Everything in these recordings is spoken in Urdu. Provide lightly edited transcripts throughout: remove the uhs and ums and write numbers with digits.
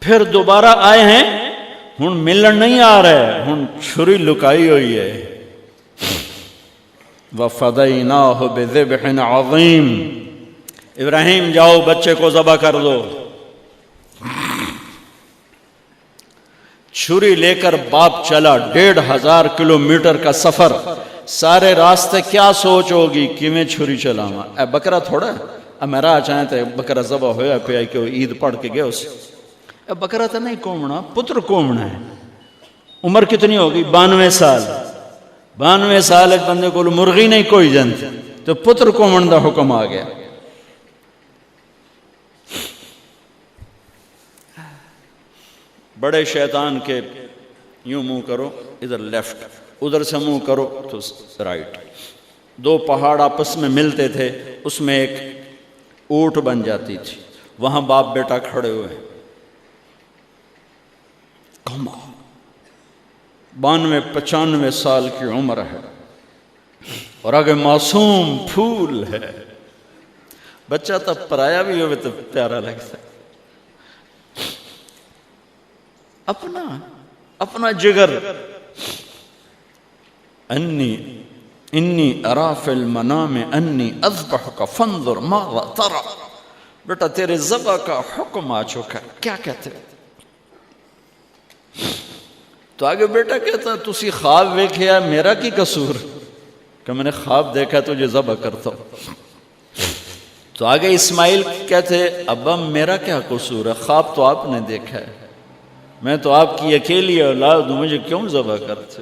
پھر دوبارہ آئے ہیں، ہن ملن نہیں آ رہے، ہن چھری لکائی ہوئی ہے. وَفَدَيْنَاهُ بِذِبْحٍ عَظِيمٍ، ابراہیم جاؤ بچے کو ذبح کر دو. چھری لے کر باپ چلا، 1500 کلومیٹر کا سفر. سارے راستے کیا سوچ ہوگی کہ میں چھری چلاواں، اے بکرا تھوڑا ہے، میرا چاہیں تے بکرا ذبح ہویا پہ کہ عید پڑھ کے گیا اسے. اے بکرا تو نہیں کومنا، پتر کومنا ہے. عمر کتنی ہوگی؟ 92 سال. 92 سال ایک بندے کو مرغی نہیں کوئی جنت، تو پتر کومن دا حکم آ گیا. بڑے شیطان کے یوں منہ کرو ادھر لیفٹ، ادھر سے منہ کرو تو رائٹ. 2 پہاڑ آپس میں ملتے تھے، اس میں ایک اونٹ بن جاتی تھی. وہاں باپ بیٹا کھڑے ہوئے، 92-95 سال کی عمر ہے اور آگے معصوم پھول ہے. بچہ تب پرایا بھی ہوئے تو پیارا لگتا ہے. اپنا جگر. انی ارا فی المنام انی اذبحک فانظر ماذا ترى. بیٹا تیرے ذبح کا حکم آ چکا ہے، کیا کہتے ہیں؟ تو آگے بیٹا کہتا تسی خواب ویکھیا، میرا کی قصور کہ میں نے خواب دیکھا تجھے ذبح کرتا ہوں. تو آگے اسماعیل کہتے ابا میرا کیا قصور ہے، خواب تو آپ نے دیکھا ہے، میں تو آپ کی اکیلی اولاد ہوں، مجھے کیوں ذبح کرتے؟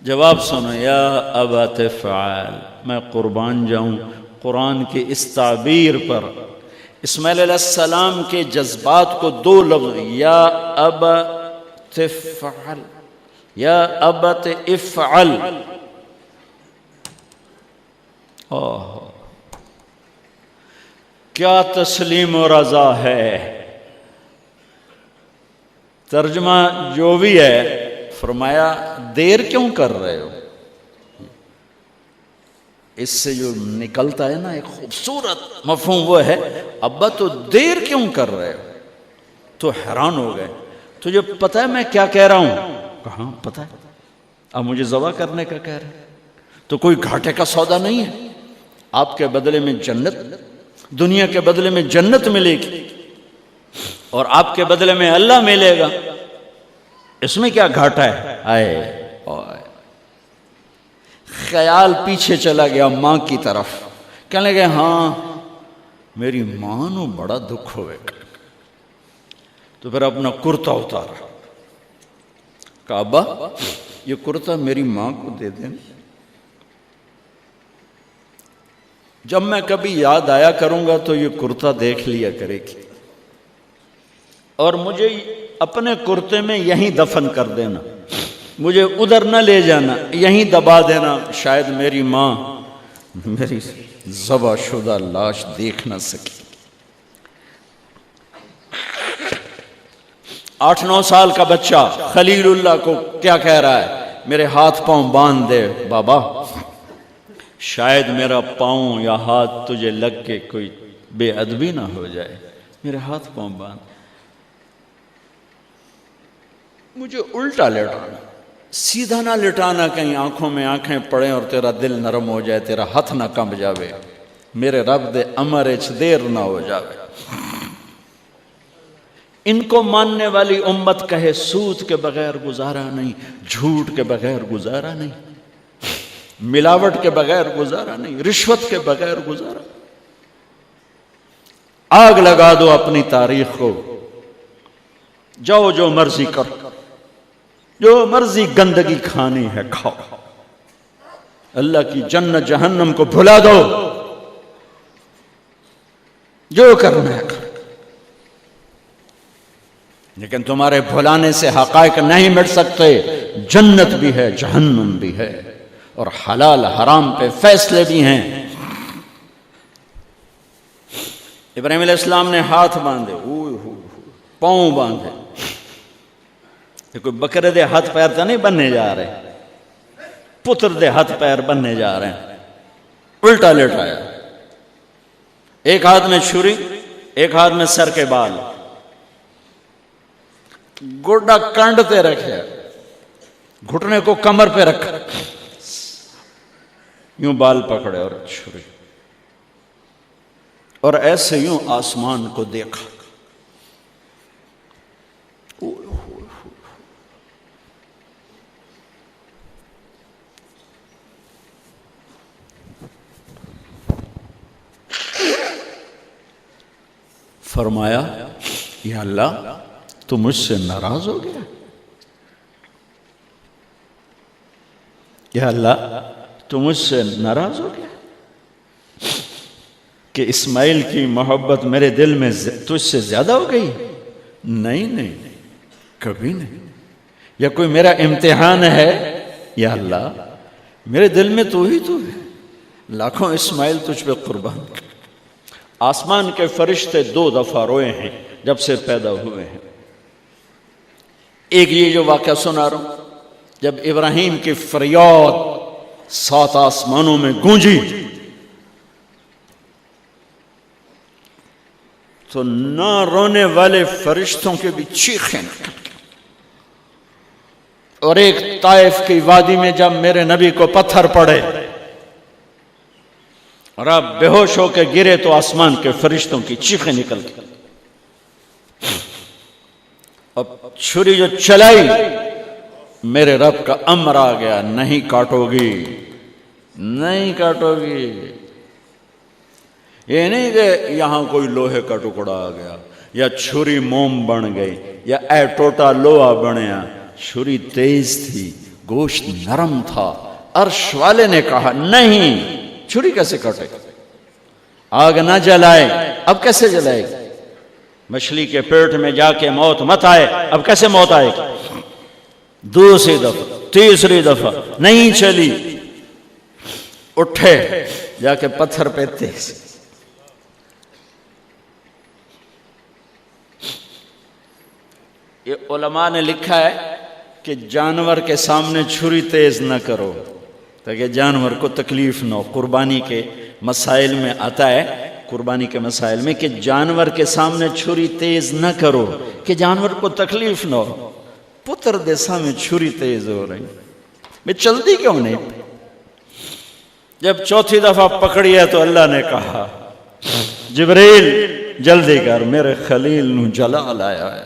جواب سنو، یا ابا تفعل، میں قربان جاؤں قرآن کی اس تعبیر پر. اسماعیل علیہ السلام کے جذبات کو 2 لفظ، یا ابا تفعل، یا ابت افعل. کیا تسلیم و رضا ہے. ترجمہ جو بھی ہے، فرمایا دیر کیوں کر رہے ہو. اس سے جو نکلتا ہے نا ایک خوبصورت مفہوم، وہ ہے ابا تو دیر کیوں کر رہے ہو. تو حیران ہو گئے، تجھے پتہ ہے میں کیا کہہ رہا ہوں؟ کہاں پتہ ہے، اب مجھے ذبح کرنے کا کہہ رہے ہیں. تو کوئی گھاٹے کا سودا نہیں ہے. آپ کے بدلے میں جنت، دنیا کے بدلے میں جنت ملے گی اور آپ کے بدلے میں اللہ ملے گا. اس میں کیا گھاٹا ہے؟ آئے خیال پیچھے چلا گیا ماں کی طرف. کہنے لگے ہاں میری ماں نو بڑا دکھ ہوئے گا. تو پھر اپنا کرتا اتارا، کہا ابا یہ کرتا میری ماں کو دے دیں، جب میں کبھی یاد آیا کروں گا تو یہ کرتا دیکھ لیا کرے گی، اور مجھے اپنے کرتے میں یہیں دفن کر دینا، مجھے ادھر نہ لے جانا، یہیں دبا دینا، شاید میری ماں میری ذبح شدہ لاش دیکھ نہ سکی. 8-9 سال کا بچہ خلیل اللہ کو کیا کہہ رہا ہے؟ میرے ہاتھ پاؤں باندھ دے بابا، شاید میرا پاؤں یا ہاتھ تجھے لگ کے کوئی بے ادبی نہ ہو جائے، میرے ہاتھ پاؤں باندھ. مجھے الٹا لٹانا، سیدھا نہ لٹانا، کہیں آنکھوں میں آنکھیں پڑیں اور تیرا دل نرم ہو جائے، تیرا ہاتھ نہ کمب جاوے، میرے رب دے امر اچ دیر نہ ہو جاوے. ان کو ماننے والی امت کہے سود کے بغیر گزارا نہیں، جھوٹ کے بغیر گزارا نہیں، ملاوٹ کے بغیر گزارا نہیں، رشوت کے بغیر گزارا. آگ لگا دو اپنی تاریخ کو، جاؤ جو مرضی کرو، جو مرضی گندگی کھانی ہے کھاؤ، اللہ کی جنت جہنم کو بھلا دو، جو کرنا ہے کرو. لیکن تمہارے بھلانے سے حقائق نہیں مٹ سکتے. جنت بھی ہے، جہنم بھی ہے، اور حلال حرام پہ فیصلے بھی ہیں. ابراہیم علیہ السلام نے ہاتھ باندھے، پاؤں باندھے. یہ کوئی بکرے دے ہاتھ پیر تو نہیں بننے جا رہے، پتر دے ہاتھ پیر بننے جا رہے ہیں. الٹا لٹایا، ایک ہاتھ میں چھری، ایک ہاتھ میں سر کے بال. گوڈا کانڈتے رکھے، گھٹنے کو کمر پہ رکھا، یوں بال پکڑے اور چھری، اور ایسے یوں آسمان کو دیکھا. فرمایا یا اللہ تو مجھ سے ناراض ہو گیا؟ یا اللہ تو مجھ سے ناراض ہو گیا کہ اسماعیل کی محبت میرے دل میں تجھ سے زیادہ ہو گئی؟ نہیں نہیں، کبھی نہیں. یا کوئی میرا امتحان ہے؟ یا اللہ میرے دل میں تو ہی تو ہے، لاکھوں اسماعیل تجھ پہ قربان. آسمان کے فرشتے 2 دفعہ روئے ہیں جب سے پیدا ہوئے ہیں. ایک یہ جو واقعہ سنا رہا ہوں، جب ابراہیم کی فریاد 7 آسمانوں میں گونجی تو نہ رونے والے فرشتوں کے بھی چیخیں نکل گئیں. اور ایک طائف کی وادی میں جب میرے نبی کو پتھر پڑے اور آپ بے ہوش ہو کے گرے تو آسمان کے فرشتوں کی چیخیں نکل گئی. اب چھری جو چلائی، میرے رب کا امر آ گیا، نہیں کاٹو گی، نہیں کاٹو گی. یہ نہیں کہ یہاں کوئی لوہے کا ٹکڑا آ گیا یا چھری موم بن گئی یا اے ٹوٹا لوہا بنیا. چھری تیز تھی، گوشت نرم تھا. عرش والے نے کہا نہیں، چھری کیسے کٹے؟ آگ نہ جلائے، اب کیسے جلائے گی؟ مچھلی کے پیٹ میں جا کے موت مت آئے، اب کیسے موت آئے گی؟ دوسری دفعہ، تیسری دفعہ نہیں چلی. اٹھے جا کے پتھر پہ تیز. یہ علماء نے لکھا ہے کہ جانور کے سامنے چھری تیز نہ کرو تاکہ جانور کو تکلیف نہ ہو. قربانی کے مسائل میں آتا ہے، قربانی کے مسائل میں، کہ جانور کے سامنے چھری تیز نہ کرو کہ جانور کو تکلیف نہ ہو. پتر دے سامنے چھری تیز ہو رہی، میں چلتی کیوں نہیں؟ جب چوتھی دفعہ پکڑی ہے تو اللہ نے کہا جبریل جلدی کر، میرے خلیل نو جلال آیا ہے.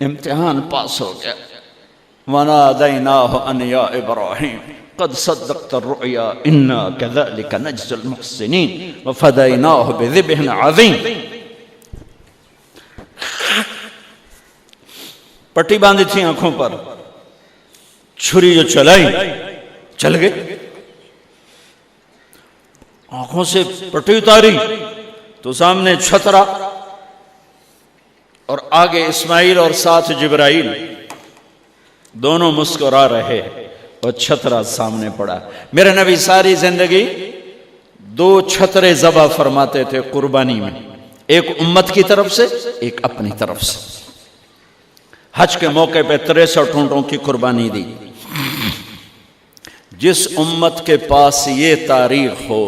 امتحان پاس ہو گیا. وَنَادَيْنَاهُ أَنْ يَا إِبْرَاهِيمُ قَدْ صَدَّقْتَ الرُّؤْيَا إِنَّا كَذَلِكَ نَجْزِي الْمُحْسِنِينَ وَفَدَيْنَاهُ بِذِبْحٍ عَظِيمٍ. پٹی باندھی تھی آنکھوں پر، چھری جو چلائی چل گئے. آنکھوں سے پٹی اتاری تو سامنے چھترا اور آگے اسماعیل اور ساتھ جبرائیل، دونوں مسکرا رہے اور چھترا سامنے پڑا. میرے نبی ساری زندگی 2 چھترے ذبح فرماتے تھے قربانی میں، ایک امت کی طرف سے، ایک اپنی طرف سے. حج کے موقع پہ 63 اونٹوں کی قربانی دی. جس امت کے پاس یہ تاریخ ہو،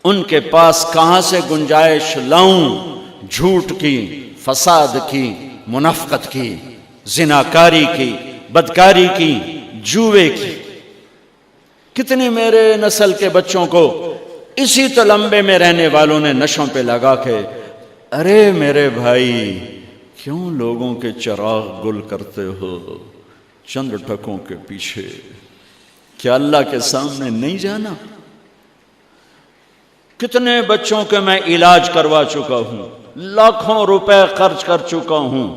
ان کے پاس کہاں سے گنجائش لاؤں جھوٹ کی، فساد کی، منافقت کی، زناکاری کی، بدکاری کی، جوے کی. کتنی میرے نسل کے بچوں کو اسی تلمبے میں رہنے والوں نے نشوں پہ لگا کے، ارے میرے بھائی کیوں لوگوں کے چراغ گل کرتے ہو چند ٹکوں کے پیچھے؟ کیا اللہ کے سامنے نہیں جانا؟ کتنے بچوں کے میں علاج کروا چکا ہوں، لاکھوں روپے خرچ کر چکا ہوں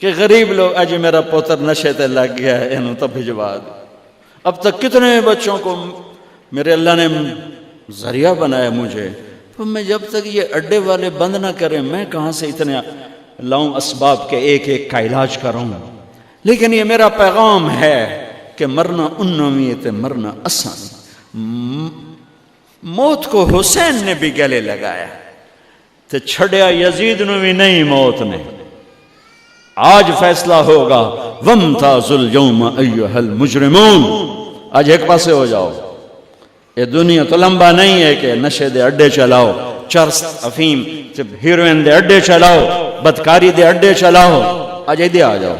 کہ غریب لوگ اجی میرا پوتر نشے تے لگ گیا ہے انہوں تو بھجوا دو. اب تک کتنے بچوں کو میرے اللہ نے ذریعہ بنایا مجھے. تو میں جب تک یہ اڈے والے بند نہ کریں میں کہاں سے اتنے لاؤں اسباب کے ایک ایک کا علاج کروں. لیکن یہ میرا پیغام ہے کہ مرنا انویت مرنا آسان. موت کو حسین نے بھی گلے لگایا تو چھڑیا یزید نو بھی نہیں موت نے. آج فیصلہ ہوگا وَامْتَازُوا الْيَوْمَ أَيُّهَا الْمُجْرِمُونَ. آج ایک پاسے ہو جاؤ. یہ دنیا تو لمبا نہیں ہے کہ نشے دے اڈے چلاؤ، چرس افیم ہیروئن دے اڈے چلاؤ، بدکاری دے اڈے چلاؤ، آج ادھر آ جاؤ۔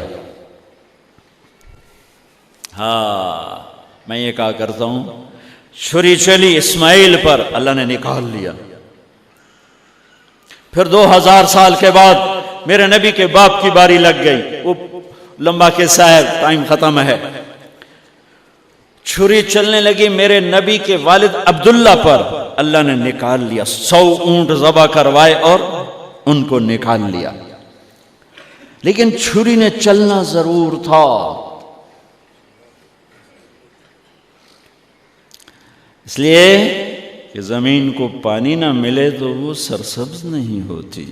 ہاں میں یہ کہا کرتا ہوں، چھری چلی اسماعیل پر، اللہ نے نکال لیا۔ پھر 2000 سال کے بعد میرے نبی کے باپ کی باری لگ گئی، وہ لمبا قصہ ہے، ٹائم ختم ہے۔ چھری چلنے لگی میرے نبی کے والد عبداللہ پر، اللہ نے نکال لیا۔ 100 اونٹ ذبح کروائے اور ان کو نکال لیا، لیکن چھری نے چلنا ضرور تھا۔ اس لیے کہ زمین کو پانی نہ ملے تو وہ سرسبز نہیں ہوتی۔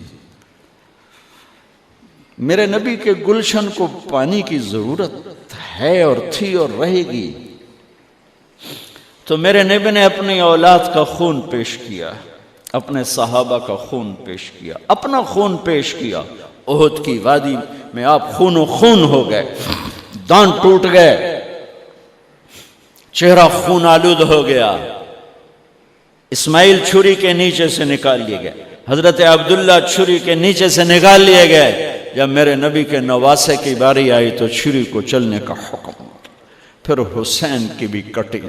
میرے نبی کے گلشن کو پانی کی ضرورت ہے اور تھی اور رہے گی، تو میرے نبی نے اپنی اولاد کا خون پیش کیا، اپنے صحابہ کا خون پیش کیا، اپنا خون پیش کیا۔ احد کی وادی میں آپ خون و خون ہو گئے، دانت ٹوٹ گئے، چہرہ خون آلود ہو گیا۔ اسماعیل چھری کے نیچے سے نکال لیے گئے، حضرت عبداللہ چھری کے نیچے سے نکال لیے گئے۔ جب میرے نبی کے نواسے کی باری آئی تو چھری کو چلنے کا حکم، پھر حسین کی بھی کٹی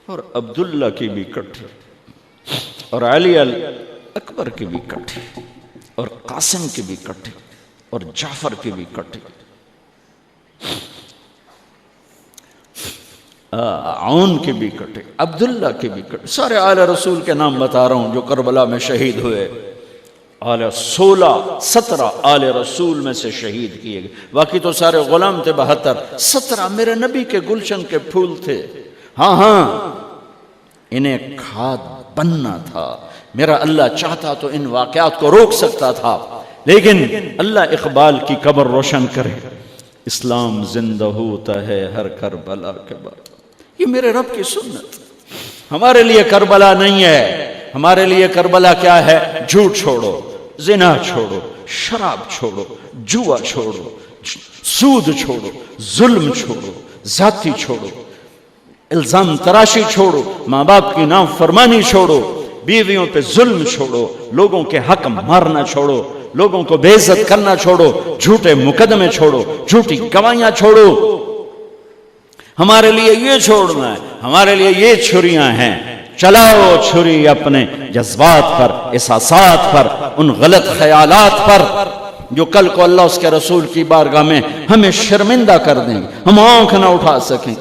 اور عبداللہ کی بھی کٹی اور علی اکبر کی بھی کٹی اور قاسم کی بھی کٹی اور جعفر کی بھی کٹی، عون کی بھی کٹی، عبداللہ کی بھی کٹی۔ سارے آل رسول کے نام بتا رہا ہوں جو کربلا میں شہید ہوئے۔ 17 آل رسول میں سے شہید کیے گئے، باقی تو سارے غلام تھے 72۔ 17 میرے نبی کے گلشن کے پھول تھے۔ ہاں انہیں کھاد بننا تھا۔ میرا اللہ چاہتا تو ان واقعات کو روک سکتا تھا، لیکن اللہ اقبال کی قبر روشن کرے، اسلام زندہ ہوتا ہے ہر کربلا کے بعد۔ یہ میرے رب کی سنت۔ ہمارے لیے کربلا نہیں ہے، ہمارے لیے کربلا کیا ہے؟ جھوٹ چھوڑو، زنا چھوڑو، شراب چھوڑو، جوا چھوڑو، سود چھوڑو، ظلم چھوڑو، ذاتی چھوڑو، الزام تراشی چھوڑو، ماں باپ کی نافرمانی چھوڑو، بیویوں پہ ظلم چھوڑو، لوگوں کے حق مارنا چھوڑو، لوگوں کو بے عزت کرنا چھوڑو، جھوٹے مقدمے چھوڑو، جھوٹی گواہیاں چھوڑو۔ ہمارے لیے یہ چھوڑنا ہے، ہمارے لیے یہ چھریاں ہیں۔ چلاؤ چھری اپنے جذبات پر، احساسات پر، ان غلط خیالات پر جو کل کو اللہ اس کے رسول کی بارگاہ میں ہمیں شرمندہ کر دیں، ہم آنکھ نہ اٹھا سکیں۔